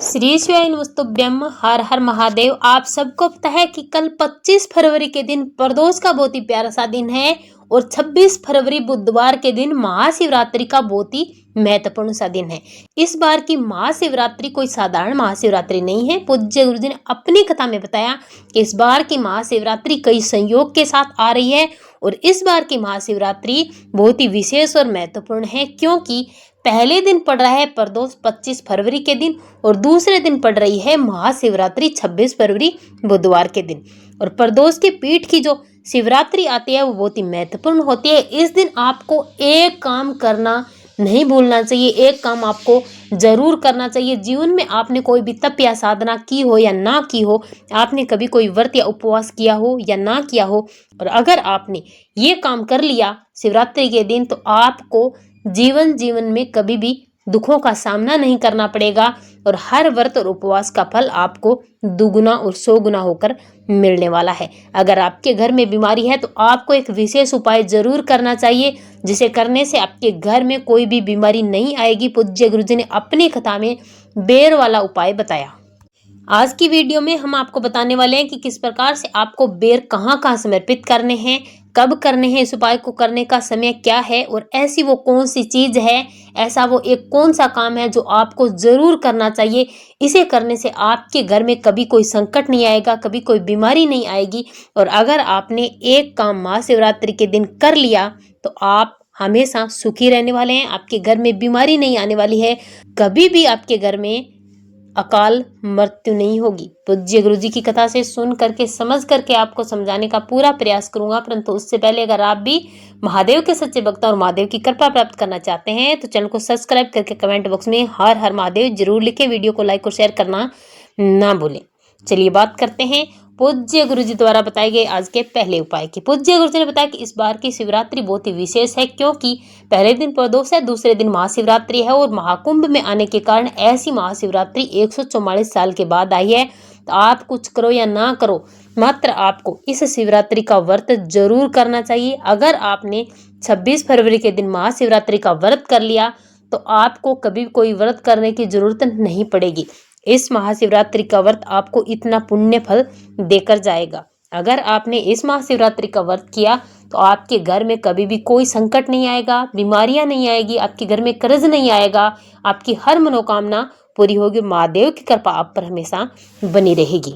श्री शिवाय नमस्तुभ्यम। हर हर महादेव। आप सबको पता है कि कल 25 फरवरी के दिन प्रदोष का बहुत ही प्यारा सा दिन है और 26 फरवरी बुधवार के दिन महाशिवरात्रि का बहुत ही महत्वपूर्ण सा दिन है। इस बार की महाशिवरात्रि कोई साधारण महाशिवरात्रि नहीं है। पूज्य गुरुजी ने अपनी कथा में बताया कि इस बार की महाशिवरात्रि कई संयोग के साथ आ रही है और इस बार की महाशिवरात्रि बहुत ही विशेष और महत्वपूर्ण है, क्योंकि पहले दिन पड़ रहा है प्रदोष 25 फरवरी के दिन और दूसरे दिन पड़ रही है महाशिवरात्रि 26 फरवरी बुधवार के दिन। और प्रदोष की पीठ की जो शिवरात्रि आती है वो बहुत ही महत्वपूर्ण होती है। इस दिन आपको एक काम करना नहीं भूलना चाहिए, एक काम आपको जरूर करना चाहिए। जीवन में आपने कोई भी तप या साधना की हो या ना की हो, आपने कभी कोई व्रत या उपवास किया हो या ना किया हो, और अगर आपने ये काम कर लिया शिवरात्रि के दिन तो आपको जीवन में कभी भी दुखों का सामना नहीं करना पड़ेगा और हर व्रत और उपवास का फल आपको दुगुना और 100 गुना होकर मिलने वाला है। अगर आपके घर में बीमारी है तो आपको एक विशेष उपाय जरूर करना चाहिए, जिसे करने से आपके घर में कोई भी बीमारी नहीं आएगी। पूज्य गुरुजी ने अपनी कथा में बेर वाला उपाय बताया। आज की वीडियो में हम आपको बताने वाले हैं कि किस प्रकार से आपको बेर कहाँ समर्पित करने हैं, कब करने हैं, इस उपाय को करने का समय क्या है और ऐसी वो कौन सी चीज है, ऐसा वो एक कौन सा काम है जो आपको जरूर करना चाहिए। इसे करने से आपके घर में कभी कोई संकट नहीं आएगा, कभी कोई बीमारी नहीं आएगी। और अगर आपने एक काम महाशिवरात्रि के दिन कर लिया तो आप हमेशा सुखी रहने वाले हैं, आपके घर में बीमारी नहीं आने वाली है, कभी भी आपके घर में अकाल मृत्यु नहीं होगी। पूज्य गुरुजी की कथा से सुन करके समझ करके आपको समझाने का पूरा प्रयास करूंगा, परंतु उससे पहले अगर आप भी महादेव के सच्चे भक्त और महादेव की कृपा प्राप्त करना चाहते हैं तो चैनल को सब्सक्राइब करके कमेंट बॉक्स में हर हर महादेव जरूर लिखें। वीडियो को लाइक और शेयर करना ना भूलें। चलिए बात करते हैं पूज्य गुरुजी द्वारा बताए गए आज के पहले उपाय की। पूज्य गुरुजी ने बताया कि इस बार की शिवरात्रि बहुत ही विशेष है, क्योंकि पहले दिन प्रदोष है, दूसरे दिन महाशिवरात्रि है और महाकुंभ में आने के कारण ऐसी महाशिवरात्रि 144 साल के बाद आई है। तो आप कुछ करो या ना करो, मात्र आपको इस शिवरात्रि का व्रत जरूर करना चाहिए। अगर आपने 26 फरवरी के दिन महाशिवरात्रि का व्रत कर लिया तो आपको कभी कोई व्रत करने की जरूरत नहीं पड़ेगी। इस महाशिवरात्रि का व्रत आपको इतना पुण्य फल देकर जाएगा। अगर आपने इस महाशिवरात्रि का व्रत किया तो आपके घर में कभी भी कोई संकट नहीं आएगा, बीमारियां नहीं आएगी, आपके घर में कर्ज नहीं आएगा, आपकी हर मनोकामना पूरी होगी। महादेव की कृपा आप पर हमेशा बनी रहेगी।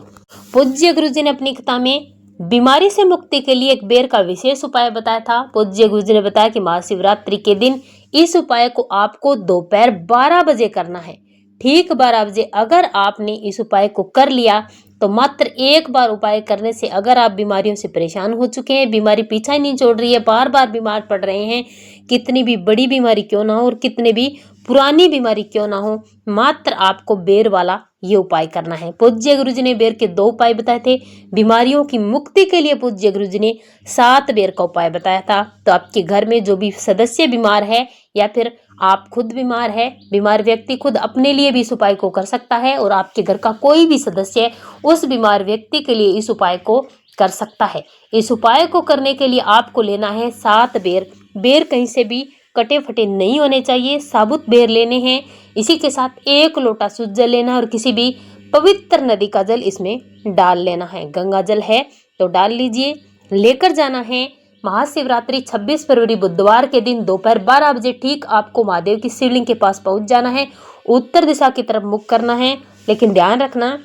पूज्य गुरुजी ने अपनी कथा में बीमारी से मुक्ति के लिए एक बेर का विशेष उपाय बताया था। पूज्य गुरुजी ने बताया कि महाशिवरात्रि के दिन इस उपाय को आपको दोपहर 12 बजे करना है, ठीक 12 बजे। अगर आपने इस उपाय को कर लिया तो मात्र एक बार उपाय करने से, अगर आप बीमारियों से परेशान हो चुके हैं, बीमारी पीछा ही नहीं छोड़ रही है, बार बार बीमार पड़ रहे हैं, कितनी भी बड़ी बीमारी क्यों ना हो और कितने भी पुरानी बीमारी क्यों ना हो, मात्र आपको बेर वाला ये उपाय करना है। पूज्य गुरुजी ने बेर के 2 उपाय बताए थे। बीमारियों की मुक्ति के लिए पूज्य गुरुजी ने 7 बेर का उपाय बताया था। तो आपके घर में जो भी सदस्य बीमार है या फिर आप खुद बीमार है, बीमार व्यक्ति खुद अपने लिए भी इस उपाय को कर सकता है और आपके घर का कोई भी सदस्य उस बीमार व्यक्ति के लिए इस उपाय को कर सकता है। इस उपाय को करने के लिए आपको लेना है 7 बेर। बेर कहीं से भी कटे फटे नहीं होने चाहिए, साबुत बेर लेने हैं। इसी के साथ 1 लोटा शुद्ध जल लेना है और किसी भी पवित्र नदी का जल इसमें डाल लेना है। गंगा जल है तो डाल लीजिए। लेकर जाना है महाशिवरात्रि 26 फरवरी बुधवार के दिन दोपहर 12 बजे ठीक आपको महादेव की शिवलिंग के पास पहुंच जाना है। उत्तर दिशा की तरफ मुख करना है। लेकिन ध्यान रखना,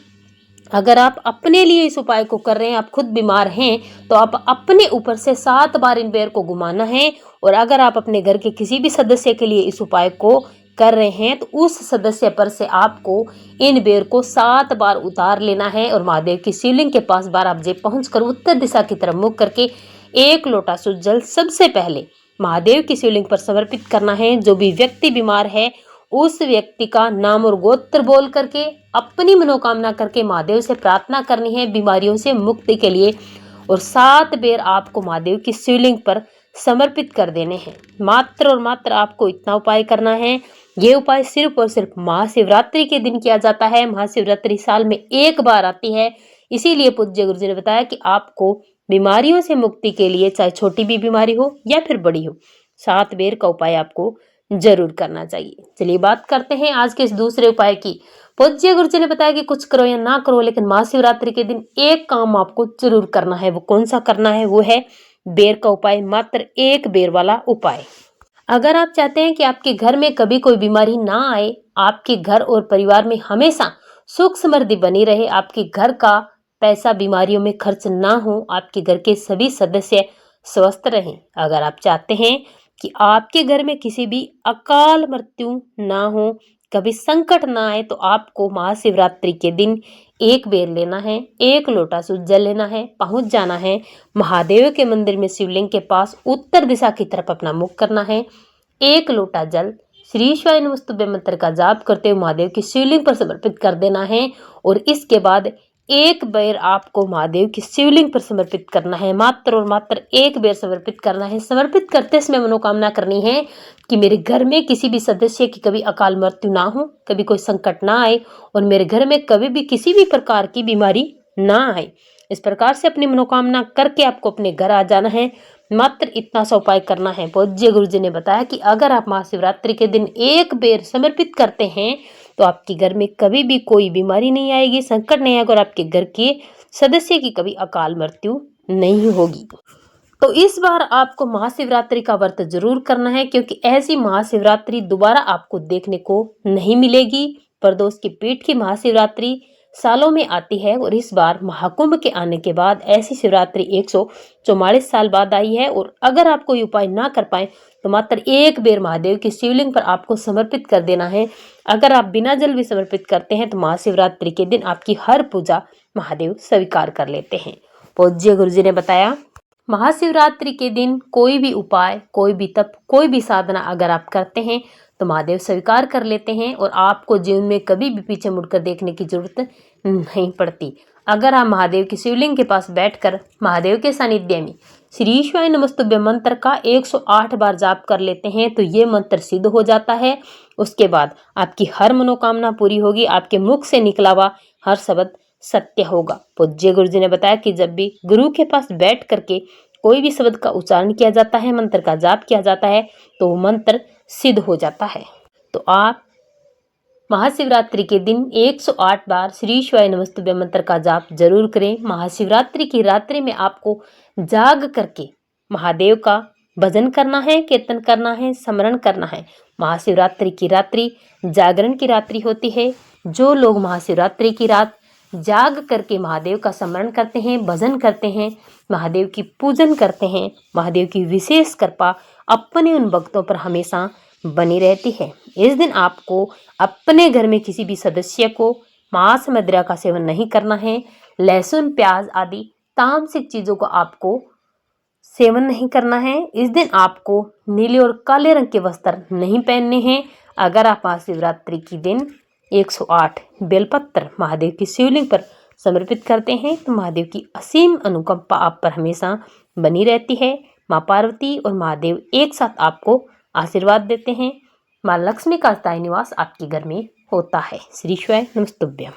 अगर आप अपने लिए इस उपाय को कर रहे हैं, आप खुद बीमार हैं, तो आप अपने ऊपर से 7 बार इन बेर को घुमाना है। और अगर आप अपने घर के किसी भी सदस्य के लिए इस उपाय को कर रहे हैं तो उस सदस्य पर से आपको इन बेर को 7 बार उतार लेना है और महादेव की शिवलिंग के पास 12 बजे पहुंचकर उत्तर दिशा की तरफ मुख करके 1 लोटा शुद्ध जल सबसे पहले महादेव की शिवलिंग पर समर्पित करना है। जो भी व्यक्ति बीमार है उस व्यक्ति का नाम और गोत्र बोल करके अपनी मनोकामना करके महादेव से प्रार्थना करनी है बीमारियों से मुक्ति के लिए। और 7 बेर आपको महादेव की शिवलिंग पर समर्पित कर देने हैं। मात्र और मात्र आपको इतना उपाय करना है। ये उपाय सिर्फ और सिर्फ महाशिवरात्रि के दिन किया जाता है। महाशिवरात्रि साल में एक बार आती है, इसीलिए पूज्य गुरुजी ने बताया कि आपको बीमारियों से मुक्ति के लिए, चाहे छोटी भी बीमारी हो या फिर बड़ी हो, 7 बेर का उपाय आपको जरूर करना चाहिए। चलिए बात करते हैं आज के इस दूसरे उपाय की। पूज्य गुरुजी ने बताया कि कुछ करो या ना करो, लेकिन महाशिवरात्रि के दिन एक काम आपको जरूर करना है। वो कौन सा करना है? वो है बेर का उपाय, मात्र एक बेर वाला उपाय। अगर आप चाहते हैं कि आपके घर में कभी कोई बीमारी ना आए, आपके घर और परिवार में हमेशा सुख समृद्धि बनी रहे, आपके घर का पैसा बीमारियों में खर्च ना हो, आपके घर के सभी सदस्य स्वस्थ रहें, अगर आप चाहते हैं कि आपके घर में किसी भी अकाल मृत्यु ना हो, कभी संकट ना आए, तो आपको महाशिवरात्रि के दिन एक बेर लेना है, एक लोटा शुद्ध जल लेना है, पहुंच जाना है महादेव के मंदिर में, शिवलिंग के पास उत्तर दिशा की तरफ अपना मुख करना है, एक लोटा जल श्री शिवाय नमस्तुभ्यं मंत्र का जाप करते हुए महादेव की शिवलिंग पर समर्पित कर देना है। और इसके बाद एक बेर आपको महादेव की शिवलिंग पर समर्पित करना है, मात्र और मात्र एक बेर समर्पित करना है। समर्पित करते समय मनोकामना करनी है कि मेरे घर में किसी भी सदस्य की कभी अकाल मृत्यु ना हो, कभी कोई संकट ना आए, और मेरे घर में कभी भी किसी भी प्रकार की बीमारी ना आए। इस प्रकार से अपनी मनोकामना करके आपको अपने घर आ जाना है। मात्र इतना सा उपाय करना है। पूज्य गुरुजी ने बताया कि अगर आप महाशिवरात्रि के दिन एक बेर समर्पित करते हैं तो आपके घर में कभी भी कोई बीमारी नहीं आएगी, संकट नहीं आएगा, और आपके घर के सदस्य की कभी अकाल मृत्यु नहीं होगी। तो इस बार आपको महाशिवरात्रि का व्रत जरूर करना है, क्योंकि ऐसी महाशिवरात्रि दोबारा आपको देखने को नहीं मिलेगी। प्रदोष की पीठ की महाशिवरात्रि सालों में आती है, और इस बार महाकुंभ के आने के बाद ऐसी शिवरात्रि 144 साल बाद आई है। और अगर आप कोई उपाय ना कर पाए तो मात्र एक बेर महादेव की शिवलिंग पर आपको समर्पित कर देना है। अगर आप बिना जल भी समर्पित करते हैं तो महाशिवरात्रि के दिन आपकी हर पूजा महादेव स्वीकार कर लेते हैं। पूज्य गुरुजी ने बताया, महाशिवरात्रि के दिन कोई भी उपाय, कोई भी तप, कोई भी साधना अगर आप करते हैं तो महादेव स्वीकार कर लेते हैं, और आपको जीवन में कभी भी पीछे मुड़कर देखने की जरूरत नहीं पड़ती। अगर आप महादेव की शिवलिंग के पास बैठकर महादेव के सानिध्य में श्री शिवाय नमस्तुभ्यं मंत्र का 108 बार जाप कर लेते हैं तो ये मंत्र सिद्ध हो जाता है। उसके बाद आपकी हर मनोकामना पूरी होगी, आपके मुख से निकला हुआ हर शब्द सत्य होगा। पूज्य गुरुजी ने बताया कि जब भी गुरु के पास बैठ करके कोई भी शब्द का उच्चारण किया जाता है, मंत्र का जाप किया जाता है, तो वो मंत्र सिद्ध हो जाता है। तो आप महाशिवरात्रि के दिन 108 बार श्री शिवाय नमस्तुभ्यं मंत्र का जाप जरूर करें। महाशिवरात्रि की रात्रि में आपको जाग करके महादेव का भजन करना है, कीर्तन करना है, स्मरण करना है। महाशिवरात्रि की रात्रि जागरण की रात्रि होती है। जो लोग महाशिवरात्रि की रात जाग करके महादेव का स्मरण करते हैं, भजन करते हैं, महादेव की पूजन करते हैं, महादेव की विशेष कृपा अपने उन भक्तों पर हमेशा बनी रहती है। इस दिन आपको अपने घर में किसी भी सदस्य को मांस मदिरा का सेवन नहीं करना है। लहसुन, प्याज आदि तामसिक चीजों को आपको सेवन नहीं करना है। इस दिन आपको नीले और काले रंग के वस्त्र नहीं पहनने हैं। अगर आप महाशिवरात्रि के दिन 108 बेलपत्र महादेव की शिवलिंग पर समर्पित करते हैं तो महादेव की असीम अनुकंपा आप पर हमेशा बनी रहती है। माँ पार्वती और महादेव एक साथ आपको आशीर्वाद देते हैं। माँ लक्ष्मी का स्थायी निवास आपके घर में होता है। श्री शिवाय नमस्तुभ्यं।